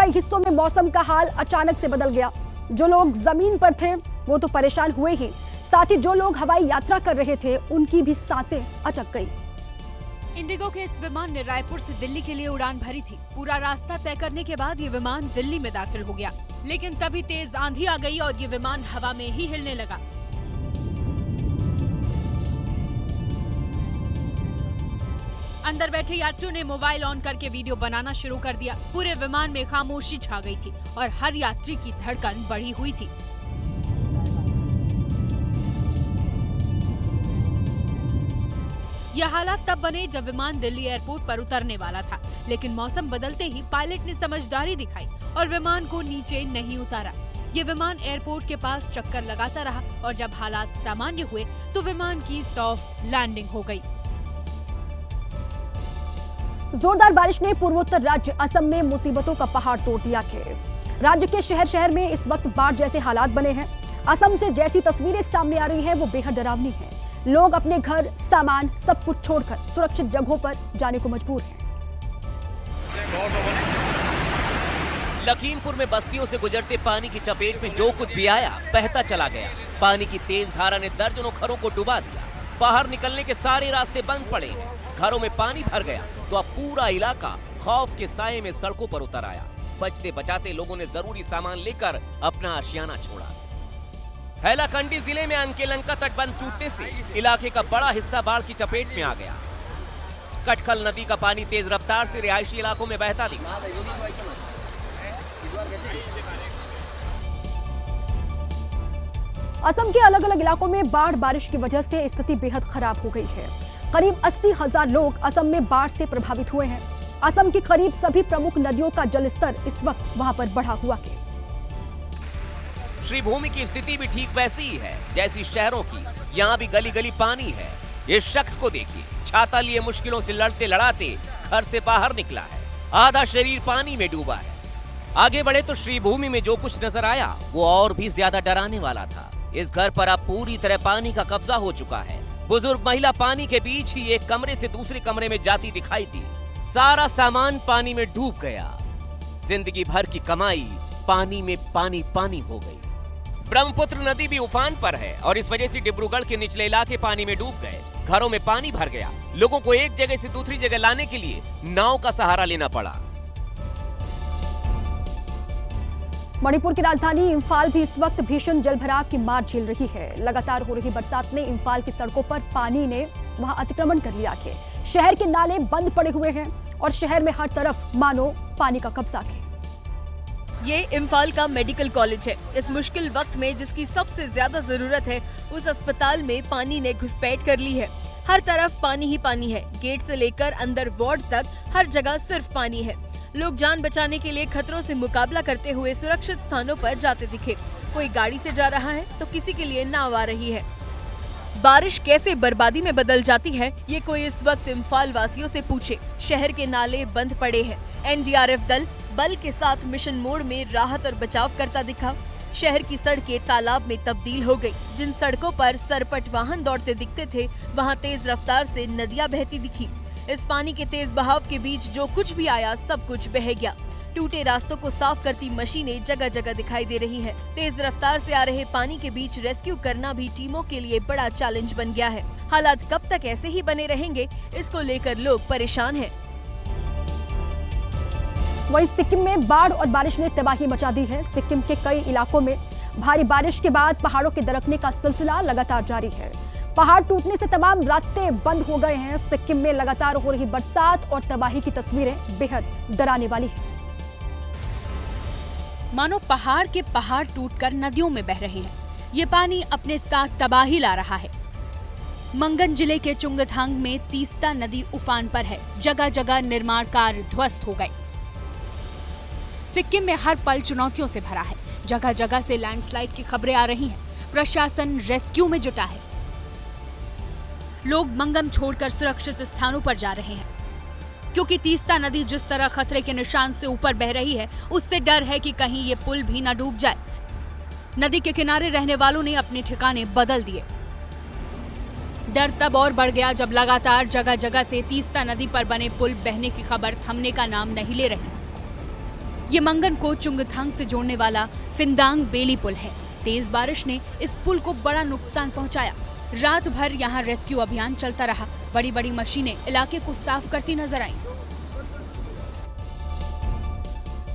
कई हिस्सों में मौसम का हाल अचानक से बदल गया। जो लोग जमीन पर थे वो तो परेशान हुए ही, साथ ही जो लोग हवाई यात्रा कर रहे थे उनकी भी सांसें अटक गई। इंडिगो के इस विमान ने रायपुर से दिल्ली के लिए उड़ान भरी थी। पूरा रास्ता तय करने के बाद ये विमान दिल्ली में दाखिल हो गया, लेकिन तभी तेज आंधी आ गई और ये विमान हवा में ही हिलने लगा। अंदर बैठे यात्रियों ने मोबाइल ऑन करके वीडियो बनाना शुरू कर दिया। पूरे विमान में खामोशी छा गई थी और हर यात्री की धड़कन बढ़ी हुई थी। यह हालात तब बने जब विमान दिल्ली एयरपोर्ट पर उतरने वाला था, लेकिन मौसम बदलते ही पायलट ने समझदारी दिखाई और विमान को नीचे नहीं उतारा। ये विमान एयरपोर्ट के पास चक्कर लगाता रहा और जब हालात सामान्य हुए तो विमान की सॉफ्ट लैंडिंग हो गई। जोरदार बारिश ने पूर्वोत्तर राज्य असम में मुसीबतों का पहाड़ तोड़ दिया है। राज्य के शहर शहर में इस वक्त बाढ़ जैसे हालात बने हैं। असम से जैसी तस्वीरें सामने आ रही हैं वो बेहद डरावनी है। लोग अपने घर, सामान सब कुछ छोड़कर सुरक्षित जगहों पर जाने को मजबूर हैं। लखीमपुर में बस्तियों से गुजरते पानी की चपेट में जो कुछ भी आया बहता चला गया। पानी की तेज धारा ने दर्जनों घरों को डुबा दिया। बाहर निकलने के सारे रास्ते बंद पड़े। घरों में पानी भर गया तो अब पूरा इलाका खौफ के साए में सड़कों पर उतर आया। बचते बचाते लोगों ने जरूरी सामान लेकर अपना आशियाना छोड़ा। हैलाकंडी जिले में अंकेलंका तटबंध टूटने से इलाके का बड़ा हिस्सा बाढ़ की चपेट में आ गया। कटखल नदी का पानी तेज रफ्तार से रिहायशी इलाकों में बहता दिखा। असम के अलग अलग इलाकों में बाढ़ बारिश की वजह से स्थिति बेहद खराब हो गई है। करीब 80,000 लोग असम में बाढ़ से प्रभावित हुए हैं। असम की करीब सभी प्रमुख नदियों का जलस्तर इस वक्त वहां पर बढ़ा हुआ है। श्रीभूमि की स्थिति भी ठीक वैसी ही है जैसी शहरों की। यहाँ भी गली गली पानी है। इस शख्स को देखिए, छाता लिए मुश्किलों से लड़ते लड़ाते घर से बाहर निकला है। आधा शरीर पानी में डूबा है। आगे बढ़े तो श्रीभूमि में जो कुछ नजर आया वो और भी ज्यादा डराने वाला था। इस घर पर अब पूरी तरह पानी का कब्जा हो चुका है। बुजुर्ग महिला पानी के बीच ही एक कमरे से दूसरे कमरे में जाती दिखाई दी। सारा सामान पानी में डूब गया। जिंदगी भर की कमाई पानी में पानी पानी हो गई। ब्रह्मपुत्र नदी भी उफान पर है और इस वजह से डिब्रूगढ़ के निचले इलाके पानी में डूब गए। घरों में पानी भर गया। लोगों को एक जगह से दूसरी जगह लाने के लिए नाव का सहारा लेना पड़ा। मणिपुर की राजधानी इम्फाल भी इस वक्त भीषण जलभराव की मार झेल रही है। लगातार हो रही बरसात ने इम्फाल की सड़कों पर पानी ने वहां अतिक्रमण कर लिया है। शहर के नाले बंद पड़े हुए हैं और शहर में हर तरफ मानो पानी का कब्जा है। ये इम्फाल का मेडिकल कॉलेज है। इस मुश्किल वक्त में जिसकी सबसे ज्यादा जरूरत है उस अस्पताल में पानी ने घुसपैठ कर ली है। हर तरफ पानी ही पानी है। गेट से लेकर अंदर वार्ड तक हर जगह सिर्फ पानी है। लोग जान बचाने के लिए खतरों से मुकाबला करते हुए सुरक्षित स्थानों पर जाते दिखे। कोई गाड़ी से जा रहा है तो किसी के लिए नाव आ रही है। बारिश कैसे बर्बादी में बदल जाती है ये कोई इस वक्त इम्फाल वासियों से पूछे। शहर के नाले बंद पड़े हैं। एनडीआरएफ दल बल के साथ मिशन मोड में राहत और बचाव करता दिखा। शहर की सड़कें तालाब में तब्दील हो गई। जिन सड़कों पर सरपट वाहन दौड़ते दिखते थे वहां तेज रफ्तार से नदियां बहती दिखी। इस पानी के तेज बहाव के बीच जो कुछ भी आया सब कुछ बह गया। टूटे रास्तों को साफ करती मशीनें जगह जगह दिखाई दे रही हैं। तेज रफ्तार से आ रहे पानी के बीच रेस्क्यू करना भी टीमों के लिए बड़ा चैलेंज बन गया है। हालात कब तक ऐसे ही बने रहेंगे इसको लेकर लोग परेशान हैं। वहीं सिक्किम में बाढ़ और बारिश ने तबाही मचा दी है। सिक्किम के कई इलाकों में भारी बारिश के बाद पहाड़ों के दरकने का सिलसिला लगातार जारी है। पहाड़ टूटने से तमाम रास्ते बंद हो गए हैं। सिक्किम में लगातार हो रही बरसात और तबाही की तस्वीरें बेहद डराने वाली हैं। मानो पहाड़ के पहाड़ टूटकर नदियों में बह रहे हैं। ये पानी अपने साथ तबाही ला रहा है। मंगन जिले के चुंगथांग में तीस्ता नदी उफान पर है। जगह जगह निर्माण कार्य ध्वस्त हो गए। सिक्किम में हर पल चुनौतियों से भरा है। जगह जगह से लैंडस्लाइड की खबरें आ रही हैं। प्रशासन रेस्क्यू में जुटा है। लोग मंगम छोड़कर सुरक्षित स्थानों पर जा रहे हैं क्योंकि तीस्ता नदी जिस तरह खतरे के निशान से ऊपर बह रही है उससे डर है कि कहीं ये पुल भी न डूब जाए। नदी के किनारे रहने वालों ने अपने ठिकाने बदल दिए। डर तब और बढ़ गया जब लगातार जगह जगह से तीस्ता नदी पर बने पुल बहने की खबर थमने का नाम नहीं ले रही। ये मंगन को चुंगथांग से जोड़ने वाला फिंदांग बेली पुल है। तेज बारिश ने इस पुल को बड़ा नुकसान पहुंचाया। रात भर यहाँ रेस्क्यू अभियान चलता रहा। बड़ी बड़ी मशीनें इलाके को साफ करती नजर आईं।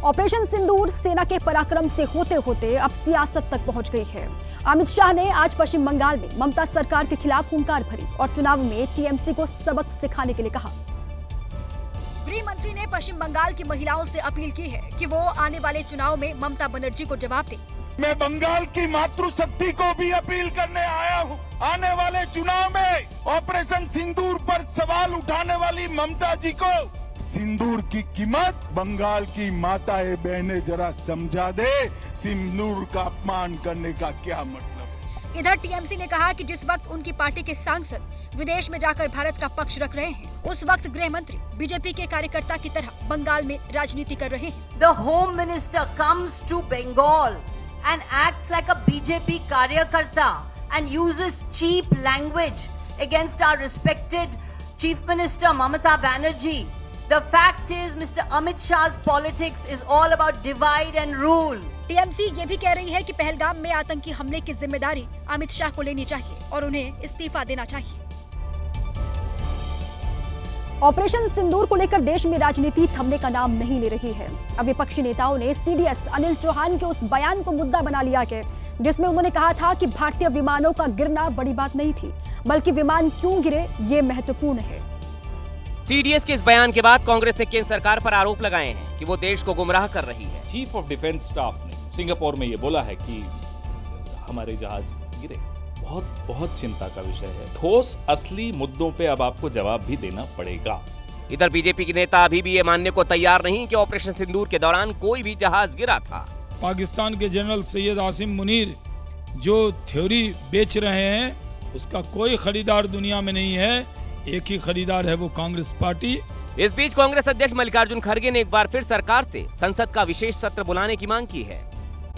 ऑपरेशन सिंदूर सेना के पराक्रम से होते होते अब सियासत तक पहुंच गई है। अमित शाह ने आज पश्चिम बंगाल में ममता सरकार के खिलाफ हुंकार भरी और चुनाव में टीएमसी को सबक सिखाने के लिए कहा। गृह मंत्री ने पश्चिम बंगाल की महिलाओं से अपील की है कि वो आने वाले चुनाव में ममता बनर्जी को जवाब दें। मैं बंगाल की मातृशक्ति को भी अपील करने आया हूँ। आने वाले चुनाव में ऑपरेशन सिंदूर पर सवाल उठाने वाली ममता जी को सिंदूर की कीमत बंगाल की माताएं बहनें जरा समझा दे। सिंदूर का अपमान करने का क्या मतलब। इधर टीएमसी ने कहा कि जिस वक्त उनकी पार्टी के सांसद विदेश में जाकर भारत का पक्ष रख रहे हैं, उस वक्त गृह मंत्री बीजेपी के कार्यकर्ता की तरह बंगाल में राजनीति कर रहे हैं। The Home Minister comes to Bengal and acts like a BJP karyakarta and uses cheap language against our respected Chief Minister Mamata Banerjee. The fact is, Mr. Amit Shah's politics is all about divide and rule. TMC ये भी कह रही है कि पहलगाम में आतंकी हमले की जिम्मेदारी अमित शाह को लेनी चाहिए और उन्हें इस्तीफा देना चाहिए। ऑपरेशन सिंदूर को लेकर देश में राजनीति थमने का नाम नहीं ले रही है। अब विपक्षी नेताओं ने सीडीएस अनिल चौहान के उस बयान को मुद्दा बना लिया है जिसमें उन्होंने कहा था कि भारतीय विमानों का गिरना बड़ी बात नहीं थी, बल्कि विमान क्यों गिरे ये महत्वपूर्ण है। सीडीएस के इस बयान के बाद कांग्रेस ने केंद्र सरकार पर आरोप लगाए हैं कि वो देश को गुमराह कर रही है। चीफ ऑफ डिफेंस स्टाफ ने सिंगापुर में ये बोला है कि हमारे जहाज गिरे। बहुत चिंता का विषय है। ठोस असली मुद्दों पे अब आपको जवाब भी देना पड़ेगा। इधर बीजेपी के नेता अभी भी ये मानने को तैयार नहीं कि ऑपरेशन सिंदूर के दौरान कोई भी जहाज गिरा था। पाकिस्तान के जनरल सैयद आसिम मुनीर जो थ्योरी बेच रहे हैं, उसका कोई खरीदार दुनिया में नहीं है। एक ही खरीदार है, वो कांग्रेस पार्टी। इस बीच कांग्रेस अध्यक्ष मल्लिकार्जुन खड़गे ने एक बार फिर सरकार से संसद का विशेष सत्र बुलाने की मांग की है।